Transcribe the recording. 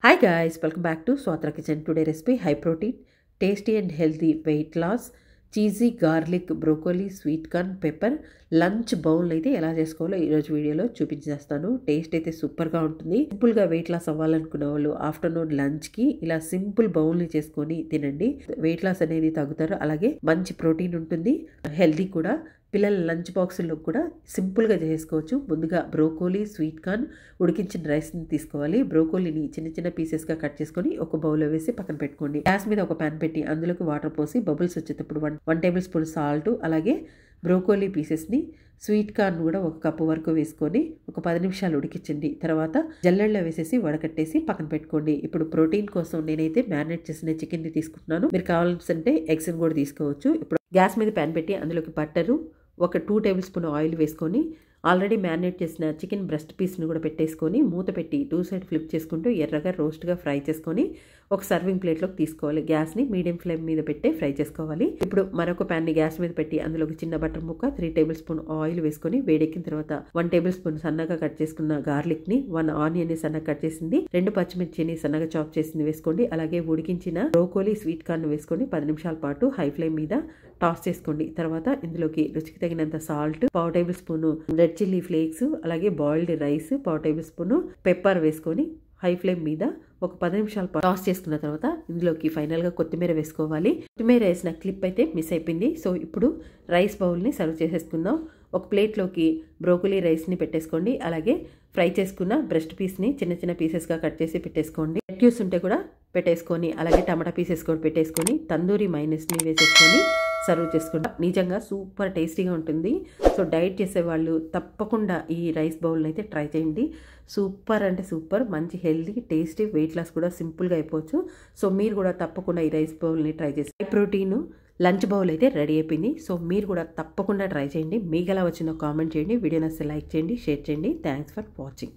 Hi guys, welcome back to Swatra Kitchen. Today recipe high protein, tasty and healthy weight loss, cheesy garlic broccoli sweet corn pepper lunch bowl అయితే ఎలా చేసుకోవాలో ఈరోజు వీడియోలో చూపించేస్తాను. Taste అయితే సూపర్గా ఉంటుంది. సింపుల్గా వెయిట్ లాస్ అవ్వాలనుకున్న వాళ్ళు ఆఫ్టర్నూన్ లంచ్కి ఇలా సింపుల్ బౌల్ని చేసుకొని తినండి. వెయిట్ లాస్ అనేది తగ్గుతారు. అలాగే మంచి ప్రోటీన్ ఉంటుంది, హెల్తీ కూడా. పిల్లల లంచ్ బాక్సుల్లో కూడా సింపుల్గా చేసుకోవచ్చు. ముందుగా బ్రోకోలీ స్వీట్ కార్న్ ఉడికించిన రైస్ని తీసుకోవాలి. బ్రోకోలీని చిన్న చిన్న పీసెస్గా కట్ చేసుకొని ఒక బౌల్లో వేసి పక్కన పెట్టుకోండి. గ్యాస్ మీద ఒక ప్యాన్ పెట్టి అందులోకి వాటర్ పోసి బబుల్స్ వచ్చేటప్పుడు 1 టేబుల్ స్పూన్ సాల్ట్, అలాగే బ్రోకోలీ పీసెస్ని స్వీట్ కార్న్ కూడా 1 కప్పు వరకు వేసుకొని ఒక 10 నిమిషాలు ఉడికించండి. తర్వాత జల్లెడలో వేసేసి వడకట్టేసి పక్కన పెట్టుకోండి. ఇప్పుడు ప్రోటీన్ కోసం నేనైతే మ్యారినేట్ చేసిన చికెన్ని తీసుకుంటున్నాను. మీరు కావాల్సింటే ఎగ్స్ని కూడా తీసుకోవచ్చు. ఇప్పుడు గ్యాస్ మీద ప్యాన్ పెట్టి అందులోకి బట్టరు, ఒక 2 టేబుల్ స్పూన్ ఆయిల్ వేసుకొని ఆల్రెడీ మ్యారినేట్ చేసిన చికెన్ బ్రెస్ట్ పీస్ని కూడా పెట్టేసుకొని మూత పెట్టి 2 సైడ్ ఫ్లిప్ చేసుకుంటూ ఎర్రగా రోస్ట్గా ఫ్రై చేసుకొని ఒక సర్వింగ్ ప్లేట్లోకి తీసుకోవాలి. గ్యాస్ని మీడియం ఫ్లేమ్ మీద పెట్టి ఫ్రై చేసుకోవాలి. ఇప్పుడు మరొక ప్యాన్ని గ్యాస్ మీద పెట్టి అందులోకి చిన్న బటర్ ముక్క, 3 టేబుల్ స్పూన్ ఆయిల్ వేసుకొని వేడెక్కిన తర్వాత 1 టేబుల్ స్పూన్ సన్నగా కట్ చేసుకున్న గార్లిక్ని, 1 ఆనియన్ని సన్నగా కట్ చేసింది, 2 పచ్చిమిర్చిని సన్నగా చాప్ చేసింది వేసుకోండి. అలాగే ఉడికించిన బ్రోకోలీ స్వీట్ కార్న్ వేసుకొని 10 నిమిషాల పాటు హై ఫ్లేమ్ మీద టాస్ చేసుకోండి. తర్వాత ఇందులోకి రుచికి తగినంత salt, 1/2 table spoon red chilli flakes, అలాగే boiled rice, 1/2 table spoon pepper వేసుకొని హై ఫ్లేమ్ మీద ఒక 10 నిమిషాలు టాస్ చేసుకున్న తర్వాత ఇందులోకి ఫైనల్గా కొత్తిమీర వేసుకోవాలి. కొత్తిమీర వేసిన క్లిప్ అయితే మిస్ అయిపోయింది. సో ఇప్పుడు రైస్ బౌల్ని సర్వ్ చేసేసుకుందాం. ఒక ప్లేట్లోకి బ్రోకలీ రైస్ని పెట్టేసుకోండి. అలాగే ఫ్రై చేసుకున్న బ్రెస్ట్ పీస్ని చిన్న చిన్న పీసెస్గా కట్ చేసి పెట్టేసుకోండి. లెట్యూస్ ఉంటే కూడా పెట్టేసుకొని, అలాగే టమాటా పీసెస్ కూడా పెట్టేసుకొని తందూరి మైనస్ని వేసేసుకొని సర్వ్ చేసుకుంటాం. నిజంగా సూపర్ టేస్టీగా ఉంటుంది. సో డైట్ చేసేవాళ్ళు తప్పకుండా ఈ రైస్ బౌల్ని అయితే ట్రై చేయండి. సూపర్ అంటే సూపర్, మంచి హెల్తీ టేస్టీ వెయిట్ లాస్ కూడా సింపుల్గా అయిపోవచ్చు. సో మీరు కూడా తప్పకుండా ఈ రైస్ బౌల్ని ట్రై చేసి హై ప్రోటీన్ లంచ్ బౌల్ అయితే రెడీ అయిపోయింది. సో మీరు కూడా తప్పకుండా ట్రై చేయండి. మీకు ఎలా వచ్చిందో కామెంట్ చేయండి. వీడియో నచ్చితే లైక్ చేయండి, షేర్ చేయండి. Thanks for watching.